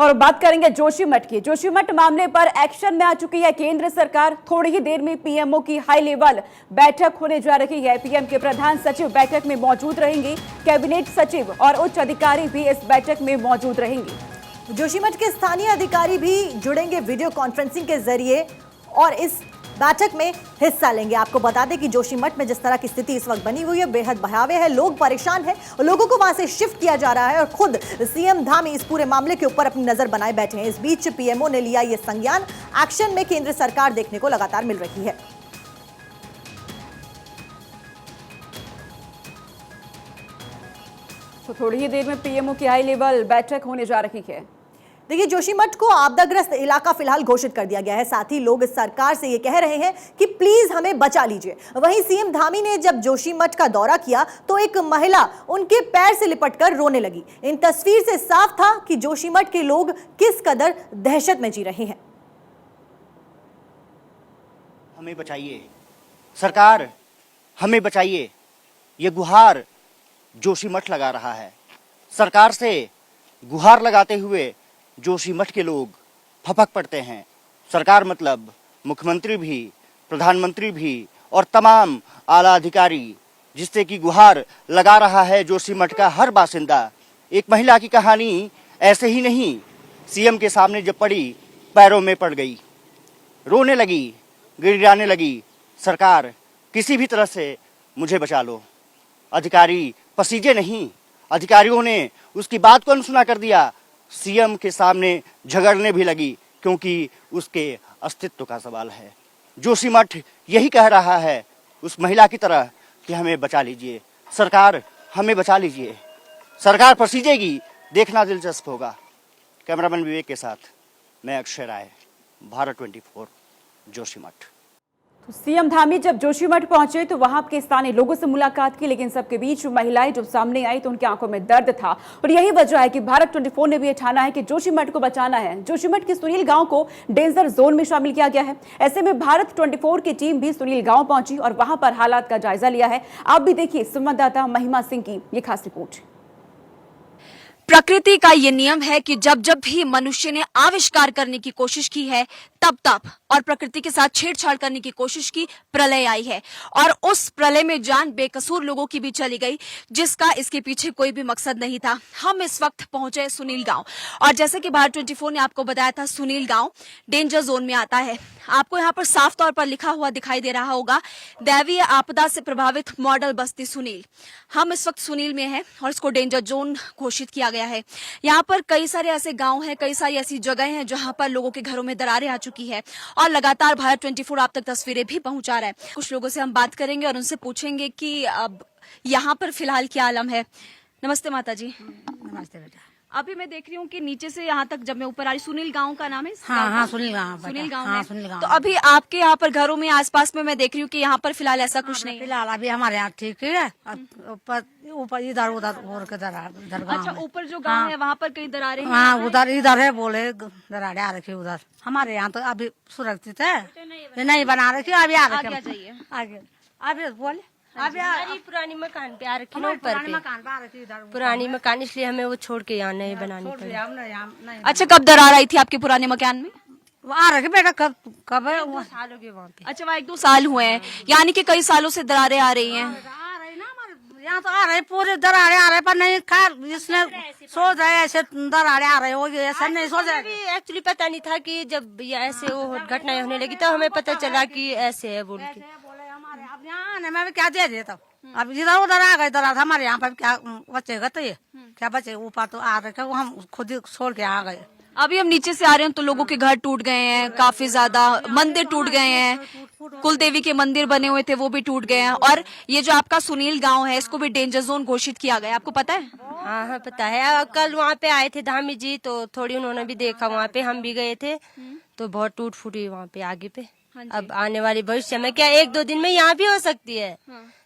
और बात करेंगे जोशीमठ की। जोशीमठ मामले पर एक्शन में आ चुकी है केंद्र सरकार। थोड़ी ही देर में पीएमओ की हाई लेवल बैठक होने जा रही है। पीएम के प्रधान सचिव बैठक में मौजूद रहेंगे। कैबिनेट सचिव और उच्च अधिकारी भी इस बैठक में मौजूद रहेंगे। जोशीमठ के स्थानीय अधिकारी भी जुड़ेंगे वीडियो कॉन्फ्रेंसिंग के जरिए और इस बैठक में हिस्सा लेंगे। आपको बता दें कि जोशीमठ में जिस तरह की स्थिति इस वक्त बनी हुई है, बेहद भयावह है। लोग परेशान हैं और लोगों को वहां से शिफ्ट किया जा रहा है और खुद सीएम धामी इस पूरे मामले के ऊपर अपनी नजर बनाए बैठे हैं। इस बीच पीएमओ ने लिया ये संज्ञान। एक्शन में केंद्र सरकार देखने को लगातार मिल रही है। तो थोड़ी ही देर में पीएमओ की हाई लेवल बैठक होने जा रही है। देखिए, जोशीमठ को आपदाग्रस्त इलाका फिलहाल घोषित कर दिया गया है। साथ ही लोग इस सरकार से ये कह रहे हैं कि प्लीज हमें बचा लीजिए। वहीं सीएम धामी ने जब जोशीमठ का दौरा किया तो एक महिला उनके पैर से लिपटकर रोने लगी। इन तस्वीर से साफ था कि जोशीमठ के लोग किस कदर दहशत में जी रहे हैं। हमें बचाइए सरकार, हमें बचाइए, ये गुहार जोशीमठ लगा रहा है। सरकार से गुहार लगाते हुए जोशीमठ के लोग फपक पड़ते हैं। सरकार मतलब मुख्यमंत्री भी, प्रधानमंत्री भी और तमाम आला अधिकारी, जिससे कि गुहार लगा रहा है जोशीमठ का हर बासिंदा। एक महिला की कहानी ऐसे ही नहीं, सीएम के सामने जब पड़ी पैरों में पड़ गई, रोने लगी, गिड़गिड़ाने लगी, सरकार किसी भी तरह से मुझे बचा लो। अधिकारी पसीजे नहीं, अधिकारियों ने उसकी बात को अनसुना कर दिया। सीएम के सामने झगड़ने भी लगी क्योंकि उसके अस्तित्व का सवाल है। जोशीमठ यही कह रहा है उस महिला की तरह कि हमें बचा लीजिए सरकार, हमें बचा लीजिए। सरकार पसीजेगी, देखना दिलचस्प होगा। कैमरामैन विवेक के साथ मैं अक्षय राय, भारत 24, जोशीमठ। तो सीएम धामी जब जोशीमठ पहुंचे तो वहां के स्थानीय लोगों से मुलाकात की, लेकिन सबके बीच महिलाएं जब सामने आई तो उनकी आंखों में दर्द था। और यही वजह है कि भारत 24 ने भी ये ठाना है कि जोशीमठ को बचाना है। जोशीमठ के सुनील गांव को डेंजर जोन में शामिल किया गया है। ऐसे में भारत 24 की टीम भी सुनील गांव पहुंची और वहां पर हालात का जायजा लिया है। आप भी देखिए संवाददाता महिमा सिंह की ये खास रिपोर्ट। प्रकृति का ये नियम है कि जब जब भी मनुष्य ने आविष्कार करने की कोशिश की है तब और प्रकृति के साथ छेड़छाड़ करने की कोशिश की, प्रलय आई है। और उस प्रलय में जान बेकसूर लोगों की भी चली गई, जिसका इसके पीछे कोई भी मकसद नहीं था। हम इस वक्त पहुंचे सुनील गांव और जैसे कि भारत 24 ने आपको बताया था, सुनील गांव डेंजर जोन में आता है। आपको यहाँ पर साफ तौर पर लिखा हुआ दिखाई दे रहा होगा, दैवीय आपदा से प्रभावित मॉडल बस्ती सुनील। हम इस वक्त सुनील में हैं और इसको डेंजर जोन घोषित किया गया है। यहाँ पर कई सारे ऐसे गांव हैं, कई सारी ऐसी जगह हैं जहां पर लोगों के घरों में दरारें आ चुकी है और लगातार भारत 24 आप तक तस्वीरें भी पहुंचा रहा है। कुछ लोगों से हम बात करेंगे और उनसे पूछेंगे कि अब यहाँ पर फिलहाल क्या आलम है। नमस्ते माता जी। नमस्ते बेटा। अभी मैं देख रही हूँ कि नीचे से यहाँ तक जब मैं ऊपर आ रही, सुनील गांव का नाम है? हाँ, सुनील गांव। सुनील गांव हाँ, है। सुनील गांव। तो अभी आपके यहाँ पर घरों में आसपास में मैं देख रही हूँ कि यहाँ पर फिलहाल ऐसा कुछ नहीं है। फिलहाल अभी हमारे यहाँ ठीक है। ऊपर इधर उधर और इधर अच्छा, ऊपर जो गांव है वहाँ पर कई दरारें हैं? हाँ, उधर इधर है, बोले दरारें आ रखी उधर। हमारे यहाँ तो अभी सुरक्षित है, नहीं बना रखी, अभी आ रखी आगे। अभी बोले अभी पुरानी मकान पे आ रखी ना, ऊपर पे पुरानी मकान, इसलिए हमें वो छोड़ के यहाँ नहीं बनानी पड़ी। अच्छा, कब दरार आई थी आपके पुराने मकान में? वो आ रखे बेटा, कब है? साल हो गए वहाँ पे। अच्छा, वहाँ 1-2 साल हुए हैं, यानी कि कई सालों से दरारें आ रही हैं। यहाँ तो आ रहे पूरे दरारे आ रहे, पर नहीं खा इसने सोच रहे ऐसे दरारे आ रहे हो, ऐसा नहीं सोच रहे। एक्चुअली पता नहीं था कि जब ये ऐसे वो घटनाएं होने लगी तो हमें पता चला कि ऐसे है बोल के। अब यहाँ आने में क्या दे दिए, तब अब इधर उधर आ गए। दरार हमारे यहाँ पर क्या बचेगा, तो ये क्या बचे? ऊपर तो आ रखे, हम खुद ही छोड़ के आ गए। अभी हम नीचे से आ रहे हैं तो लोगों के घर टूट गए हैं, काफी ज्यादा मंदिर टूट गए हैं, कुल देवी के मंदिर बने हुए थे वो भी टूट गए हैं। और ये जो आपका सुनील गांव है, इसको भी डेंजर जोन घोषित किया गया, आपको पता है? हाँ हाँ पता है। कल वहाँ पे आए थे धामी जी, तो थोड़ी उन्होंने भी देखा वहाँ पे, हम भी गए थे, तो बहुत टूट फूट हुई वहाँ पे आगे पे। अब आने वाले भविष्य में क्या 1-2 दिन में यहाँ भी हो सकती है।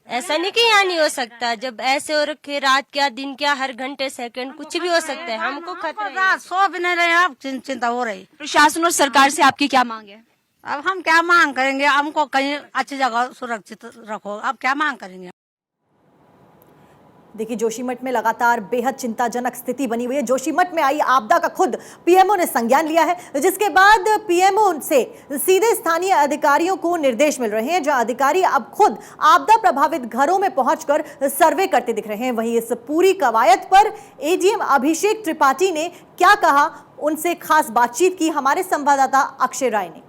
ऐसा नहीं कि यहाँ नहीं हो सकता। जब ऐसे हो रखे, रात क्या दिन क्या, हर घंटे सेकंड कुछ भी हो सकता है। हमको खतरा है। सो भी नहीं रहे, अब चिंता हो रही। प्रशासन और सरकार से आपकी क्या मांग है? अब हम क्या मांग करेंगे? हमको कहीं अच्छी जगह सुरक्षित रखो, अब क्या मांग करेंगे? देखिए, जोशीमठ में लगातार बेहद चिंताजनक स्थिति बनी हुई है। जोशीमठ में आई आपदा का खुद पीएमओ ने संज्ञान लिया है, जिसके बाद पीएमओ से सीधे स्थानीय अधिकारियों को निर्देश मिल रहे हैं, जहां अधिकारी अब खुद आपदा प्रभावित घरों में पहुंचकर सर्वे करते दिख रहे हैं। वहीं इस पूरी कवायद पर एडीएम अभिषेक त्रिपाठी ने क्या कहा, उनसे खास बातचीत की हमारे संवाददाता अक्षय राय ने।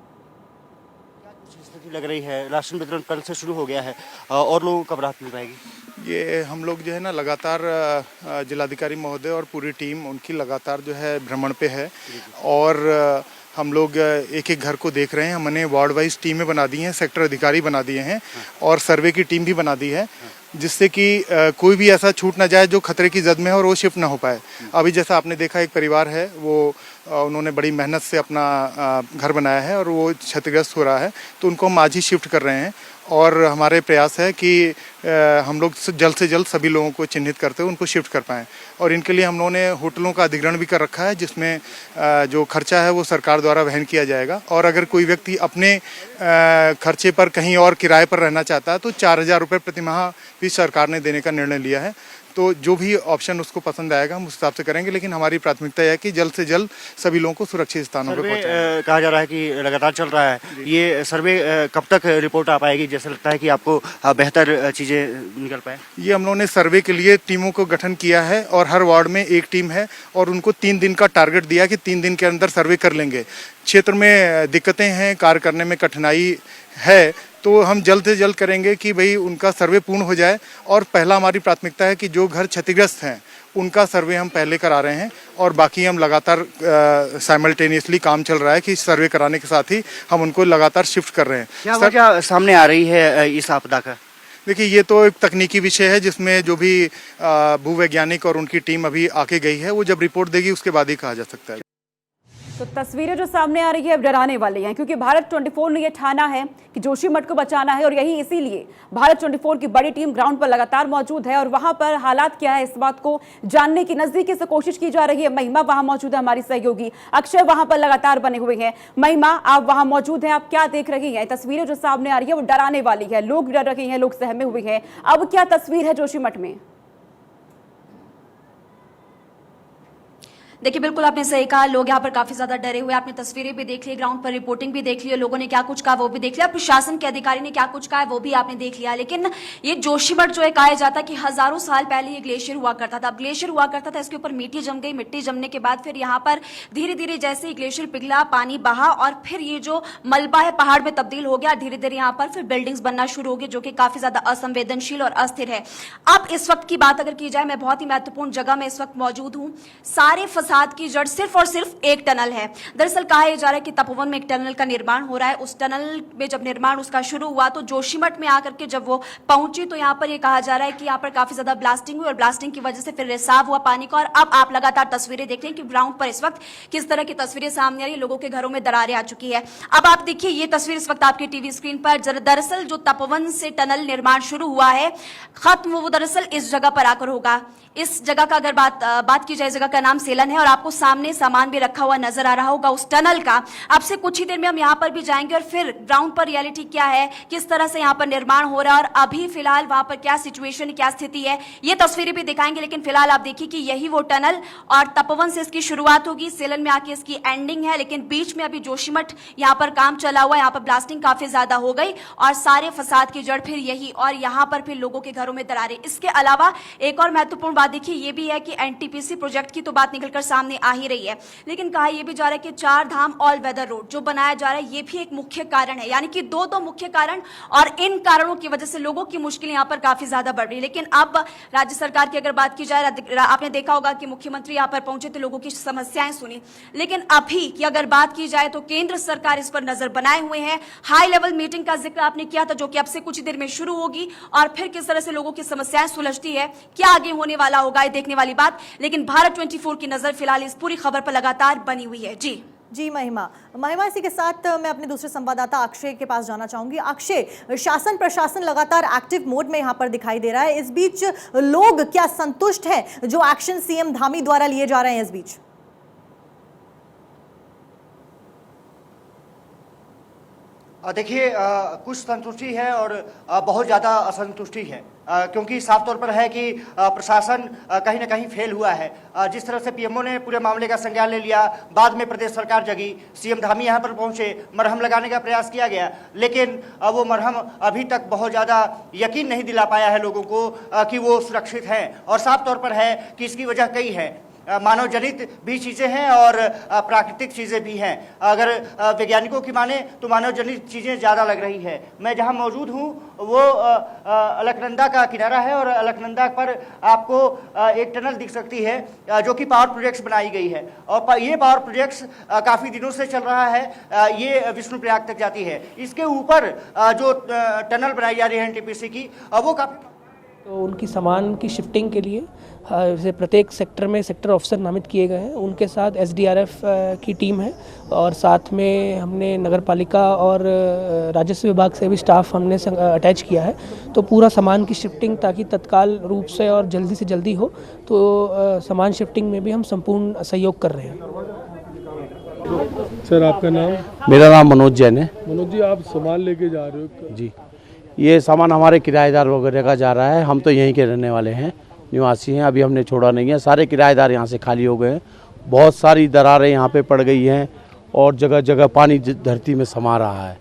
स्थिति लग रही है, राशन वितरण कल से शुरू हो गया है और लोगों को कब राहत मिल पाएगी? ये हम लोग जो है ना लगातार जिलाधिकारी महोदय और पूरी टीम उनकी लगातार जो है भ्रमण पे है और हम लोग एक एक घर को देख रहे हैं। हमने वार्ड वाइज टीमें बना दी हैं, सेक्टर अधिकारी बना दिए हैं और सर्वे की टीम भी बना दी है, जिससे कि कोई भी ऐसा छूट ना जाए जो खतरे की जद में है और वो शिफ्ट ना हो पाए। अभी जैसा आपने देखा, एक परिवार है, वो उन्होंने बड़ी मेहनत से अपना घर बनाया है और वो क्षतिग्रस्त हो रहा है, तो उनको हम आज ही शिफ्ट कर रहे हैं और हमारे प्रयास है कि हम लोग जल्द से जल्द सभी लोगों को चिन्हित करते हुए उनको शिफ्ट कर पाएँ। और इनके लिए हम लोगों ने होटलों का अधिग्रहण भी कर रखा है, जिसमें जो खर्चा है वो सरकार द्वारा वहन किया जाएगा और अगर कोई व्यक्ति अपने खर्चे पर कहीं और किराए पर रहना चाहता है तो 4,000 रुपये प्रति माह भी सरकार ने देने का निर्णय लिया है। तो जो भी ऑप्शन उसको पसंद आएगा हम उस हिसाब से करेंगे, लेकिन हमारी प्राथमिकता है कि जल्द से जल्द सभी लोगों को सुरक्षित स्थानों पर पहुंचाएं। कहा जा रहा है कि लगातार चल रहा है, ये सर्वे कब तक रिपोर्ट आ पाएगी? जैसे लगता है कि आपको बेहतर चीजें निकल पाए। ये हम लोगों ने सर्वे के लिए टीमों को गठन किया है और हर वार्ड में एक टीम है और उनको 3 दिन का टारगेट दिया कि 3 दिन के अंदर सर्वे कर लेंगे। क्षेत्र में दिक्कतें हैं, कार्य करने में कठिनाई है, तो हम जल्द से जल्द करेंगे कि भाई उनका सर्वे पूर्ण हो जाए। और पहला हमारी प्राथमिकता है कि जो घर क्षतिग्रस्त हैं उनका सर्वे हम पहले करा रहे हैं और बाकी हम लगातार साइमल्टेनियसली काम चल रहा है कि सर्वे कराने के साथ ही हम उनको लगातार शिफ्ट कर रहे हैं। क्या वजह सामने आ रही है इस आपदा का? देखिए, ये तो एक तकनीकी विषय है जिसमें जो भी भूवैज्ञानिक और उनकी टीम अभी आके गई है, वो जब रिपोर्ट देगी उसके बाद ही कहा जा सकता है। तो तस्वीरें जो सामने आ रही है अब डराने वाली हैं, क्योंकि भारत 24 ने यह ठाना है कि जोशीमठ को बचाना है और यही इसीलिए भारत 24 की बड़ी टीम ग्राउंड पर लगातार मौजूद है और वहां पर हालात क्या है इस बात को जानने की नजदीकी से कोशिश की जा रही है। महिमा वहां मौजूद है, हमारी सहयोगी अक्षय वहां पर लगातार बने हुए हैं। महिमा, आप वहां मौजूद हैं, आप क्या देख रही हैं? तस्वीरें जो सामने आ रही है वो डराने वाली है, लोग डर रहे हैं, लोग सहमे हुए हैं। अब क्या तस्वीर है जोशीमठ में? देखिए, बिल्कुल आपने सही कहा, लोग यहाँ पर काफी ज्यादा डरे हुए। आपने तस्वीरें भी देख ली, ग्राउंड पर रिपोर्टिंग भी देख ली, लोगों ने क्या कुछ कहा वो भी देख लिया, प्रशासन के अधिकारी ने क्या कुछ कहा है वो भी आपने देख लिया। लेकिन ये जोशीमठ जो है, कहा जाता है कि हजारों साल पहले ये ग्लेशियर हुआ करता था। अब ग्लेशियर हुआ करता था, इसके ऊपर मिट्टी जम गई, मिट्टी जमने के बाद फिर यहाँ पर धीरे धीरे जैसे ही ग्लेशियर पिघला, पानी बहा और फिर ये जो मलबा है पहाड़ में तब्दील हो गया। धीरे धीरे यहाँ पर फिर बिल्डिंग्स बनना शुरू हो गई, जो कि काफी ज्यादा असंवेदनशील और अस्थिर है। अब इस वक्त की बात अगर की जाए, मैं बहुत ही महत्वपूर्ण जगह में इस वक्त मौजूद हूँ। सारे फसाद की जड़ सिर्फ और सिर्फ एक टनल है। दरअसल कहा जा रहा है कि तपोवन में एक टनल का निर्माण हो रहा है। उस टनल में जब निर्माण उसका शुरू हुआ तो जोशीमठ में आकर के जब वो पहुंची तो यहाँ पर ये कहा जा रहा है कि यहाँ पर काफी ज्यादा ब्लास्टिंग हुई और ब्लास्टिंग की वजह से फिर रिसाव हुआ पानी का। और अब आप लगातार तस्वीरें देख रहे हैं कि ग्राउंड पर इस वक्त किस तरह की तस्वीरें सामने आ रही है। लोगों के घरों में दरारें आ चुकी है। अब आप देखिए ये तस्वीर इस वक्त आपकी टीवी स्क्रीन पर। दरअसल जो तपोवन से टनल निर्माण शुरू हुआ है, खत्म वो दरअसल इस जगह पर आकर होगा। इस जगह का अगर बात की जाए, जगह का नाम सेलन है और आपको सामने सामान भी रखा हुआ नजर आ रहा होगा उस टनल का। अब से कुछ ही देर में हम यहाँ पर भी जाएंगे और फिर ग्राउंड पर रियलिटी क्या है, किस तरह से यहाँ पर निर्माण हो रहा है और अभी फिलहाल वहां पर क्या सिचुएशन, क्या स्थिति है, ये तस्वीरें भी दिखाएंगे। लेकिन फिलहाल आप देखिए कि यही वो टनल और तपोवन से इसकी शुरुआत होगी, सेलन में आके इसकी एंडिंग है। लेकिन बीच में अभी जोशीमठ यहाँ पर काम चला हुआ है, यहाँ पर ब्लास्टिंग काफी ज्यादा हो गई और सारे फसाद की जड़ फिर यही और यहाँ पर फिर लोगों के घरों में दरारें। इसके अलावा एक और महत्वपूर्ण बात देखिए ये भी है कि एनटीपीसी प्रोजेक्ट की तो बात निकलकर सामने आ ही रही है, लेकिन कहा यह भी जा रहा है कि 4 धाम ऑल वेदर रोड जो बनाया जा रहा है ये भी एक मुख्य कारण है। यानी कि दो मुख्य कारण और इन कारणों की वजह से लोगों की मुश्किल यहाँ पर काफी ज्यादा बढ़ रही है। लेकिन अब राज्य सरकार की अगर बात की जाए, आपने देखा होगा कि मुख्यमंत्री यहाँ पर पहुंचे तो लोगों की समस्याएं सुनी। लेकिन अभी की अगर बात की जाए तो केंद्र सरकार इस पर नजर बनाए हुए हैं। हाई लेवल मीटिंग का जिक्र आपने किया था जो कि अब से कुछ देर में शुरू होगी और फिर किस तरह से लोगों की समस्याएं सुलझती है, क्या आगे होने वाला होगा, देखने वाली बात। लेकिन भारत 24 की नजर फिलहाल इस पूरी खबर पर लगातार बनी हुई है। जी महिमा, इसी के साथ मैं अपने दूसरे संवाददाता अक्षय के पास जाना चाहूंगी। अक्षय, शासन प्रशासन लगातार एक्टिव मोड में यहां पर दिखाई दे रहा है, इस बीच लोग क्या संतुष्ट हैं जो एक्शन सीएम धामी द्वारा लिए जा रहे हैं इस बीच? देखिए, कुछ संतुष्टि है और बहुत ज़्यादा असंतुष्टि है, क्योंकि साफ तौर पर है कि प्रशासन कहीं ना कहीं फेल हुआ है। जिस तरह से पीएमओ ने पूरे मामले का संज्ञान ले लिया, बाद में प्रदेश सरकार जगी, सीएम धामी यहाँ पर पहुँचे, मरहम लगाने का प्रयास किया गया, लेकिन वो मरहम अभी तक बहुत ज़्यादा यकीन नहीं दिला पाया है लोगों को कि वो सुरक्षित हैं। और साफ तौर पर है कि इसकी वजह कई है, मानव जनित भी चीज़ें हैं और प्राकृतिक चीज़ें भी हैं। अगर वैज्ञानिकों की माने तो मानव जनित चीज़ें ज़्यादा लग रही है। मैं जहां मौजूद हूं वो अलकनंदा का किनारा है और अलकनंदा पर आपको एक टनल दिख सकती है जो कि पावर प्रोजेक्ट्स बनाई गई है, और ये पावर प्रोजेक्ट्स काफ़ी दिनों से चल रहा है। ये विष्णुप्रयाग तक जाती है। इसके ऊपर जो टनल बनाई जा रही है एनटीपीसी की, वो काफ़ी तो उनकी सामान की शिफ्टिंग के लिए जैसे प्रत्येक सेक्टर में सेक्टर ऑफिसर नामित किए गए हैं, उनके साथ एसडीआरएफ की टीम है और साथ में हमने नगर पालिका और राजस्व विभाग से भी स्टाफ हमने अटैच किया है। तो पूरा सामान की शिफ्टिंग ताकि तत्काल रूप से और जल्दी से जल्दी हो, तो सामान शिफ्टिंग में भी हम संपूर्ण सहयोग कर रहे हैं। सर, आपका नाम? मेरा नाम मनोज जैन है। मनोज जी, आप सामान लेके जा रहे हो? जी, ये सामान हमारे किराएदार वगैरह का जा रहा है। हम तो यहीं के रहने वाले हैं, निवासी हैं, अभी हमने छोड़ा नहीं है। सारे किराएदार यहाँ से खाली हो गए हैं। बहुत सारी दरारें यहाँ पे पड़ गई हैं और जगह जगह पानी धरती में समा रहा है।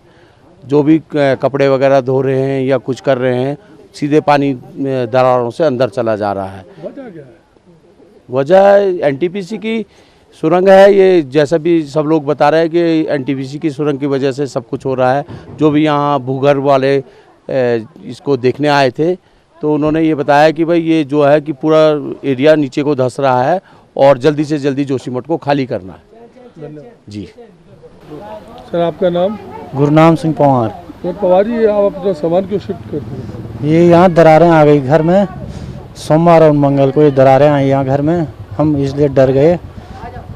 जो भी कपड़े वगैरह धो रहे हैं या कुछ कर रहे हैं, सीधे पानी दरारों से अंदर चला जा रहा है। वजह क्या है? वजह एनटीपीसी की सुरंग है। ये जैसा भी सब लोग बता रहे हैं कि एनटीपीसी की सुरंग की वजह से सब कुछ हो रहा है। जो भी यहाँ भूगर्भ वाले इसको देखने आए थे तो उन्होंने ये बताया कि भाई ये जो है कि पूरा एरिया नीचे को धंस रहा है और जल्दी से जल्दी जोशीमठ को खाली करना है। जी सर, आपका नाम? गुरनाम सिंह पवार। तो पवार जी, आप अपना सामान क्यों शिफ्ट करते हैं? ये यहाँ दरारें आ गई घर में। सोमवार और मंगल को ये दरारें आई यहाँ घर में। हम इसलिए डर गए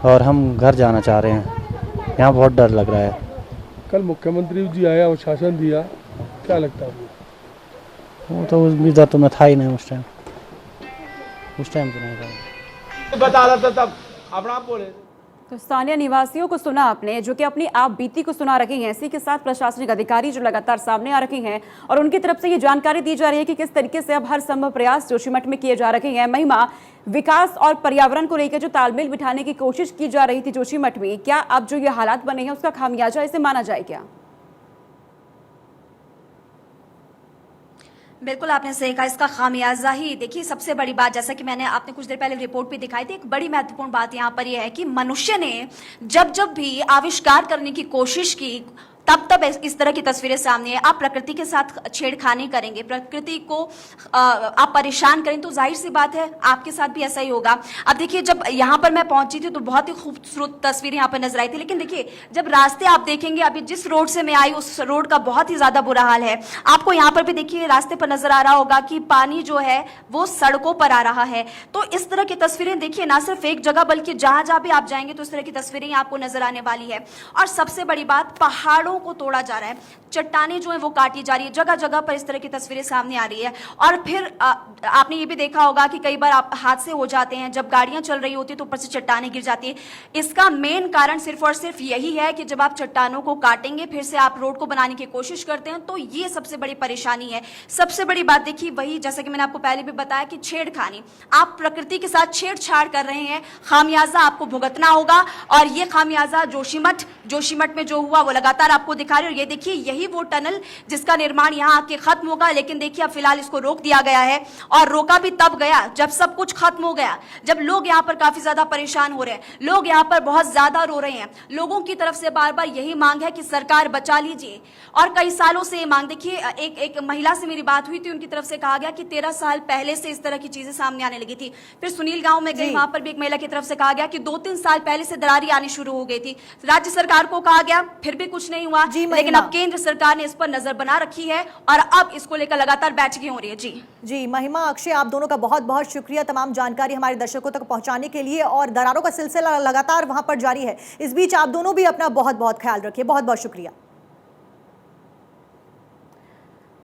और हम घर जाना चाह रहे हैं। यहाँ बहुत डर लग रहा है। कल मुख्यमंत्री जी आया और शासन दिया, क्या लगता है? वो तो इधर तो मैं था ही नहीं उस टाइम तो नहीं था। बता रहा था तब अपना बोले। तो स्थानीय निवासियों को सुना आपने, जो कि अपनी आप बीती को सुना रहे हैं। इसी के साथ प्रशासनिक अधिकारी जो लगातार सामने आ रहे हैं और उनकी तरफ से ये जानकारी दी जा रही है कि किस तरीके से अब हर संभव प्रयास जोशीमठ में किए जा रहे हैं। महिमा, विकास और पर्यावरण को लेकर जो तालमेल बिठाने की कोशिश की जा रही थी जोशीमठ में, क्या अब जो ये हालात बने हैं उसका खामियाजा इसे माना जाए क्या? बिल्कुल आपने सही कहा, इसका खामियाजा ही देखिए। सबसे बड़ी बात, जैसा कि मैंने आपने कुछ देर पहले रिपोर्ट भी दिखाई थी, एक बड़ी महत्वपूर्ण बात यहाँ पर यह है कि मनुष्य ने जब जब भी आविष्कार करने की कोशिश की, तब इस तरह की तस्वीरें सामने है। आप प्रकृति के साथ छेड़खानी करेंगे, प्रकृति को आप परेशान करें, तो जाहिर सी बात है आपके साथ भी ऐसा ही होगा। अब देखिए, जब यहाँ पर मैं पहुंची थी तो बहुत ही खूबसूरत तस्वीर यहाँ पर नजर आई थी, लेकिन देखिए जब रास्ते आप देखेंगे, अभी जिस रोड से मैं आई उस रोड का बहुत ही ज्यादा बुरा हाल है। आपको यहाँ पर भी देखिए रास्ते पर नजर आ रहा होगा कि पानी जो है वो सड़कों पर आ रहा है। तो इस तरह की तस्वीरें देखिए, ना सिर्फ एक जगह बल्कि जहां जहां भी आप जाएंगे तो इस तरह की तस्वीरें आपको नजर आने वाली है। और सबसे बड़ी बात, पहाड़ों को तोड़ा जा रहा है, चट्टानें जो है वो काटी जा रही है, जगह जगह पर इस तरह की तस्वीरें सामने आ रही है। और फिर आपने ये भी देखा होगा कि कई बार आप हादसे हो जाते हैं, जब गाड़ियां चल रही होती है तो ऊपर से चट्टानें गिर जाती है। इसका मेन कारण सिर्फ और सिर्फ यही है कि जब आप चट्टानों को काटेंगे, फिर से आप रोड को बनाने की कोशिश करते हैं, तो ये सबसे बड़ी परेशानी है। सबसे बड़ी बात देखिए वही, जैसा कि मैंने आपको पहले भी बताया कि छेड़खानी, आप प्रकृति के साथ छेड़छाड़ कर रहे हैं, खामियाजा आपको भुगतना होगा। और ये खामियाजा जोशीमठ में जो हुआ वो लगातार आपको दिखा रहे हैं। और ये देखिए, यही वो टनल जिसका निर्माण यहाँ आके खत्म होगा, लेकिन देखिए अब फिलहाल इसको रोक दिया गया है। और रोका भी तब गया जब सब कुछ खत्म हो गया, जब लोग यहाँ पर काफी ज्यादा परेशान हो रहे हैं, लोग यहाँ पर बहुत ज्यादा रो रहे हैं। लोगों की तरफ से बार बार यही मांग है कि सरकार बचा लीजिए, और कई सालों से ये मांग। देखिए, एक महिला से मेरी बात हुई थी, उनकी तरफ से कहा गया कि 13 साल पहले से इस तरह की चीजें सामने आने लगी थी। फिर सुनील गांव में गई, वहां पर भी एक महिला की तरफ से कहा गया कि 2-3 साल पहले से दरारें आनी शुरू हो गई थी। राज्य सरकार को कहा गया, फिर भी कुछ नहीं हुआ। लेकिन अब केंद्र सरकार ने इस पर नजर बना रखी है और अब इसको लेकर लगातार बैठकें हो रही है। जी महिमा, अक्षय, आप दोनों का बहुत बहुत शुक्रिया तमाम जानकारी हमारे दर्शकों तक पहुंचाने के लिए। और दरारों का सिलसिला लगातार वहां पर जारी है। इस बीच आप दोनों भी अपना बहुत बहुत ख्याल रखिए। बहुत बहुत शुक्रिया।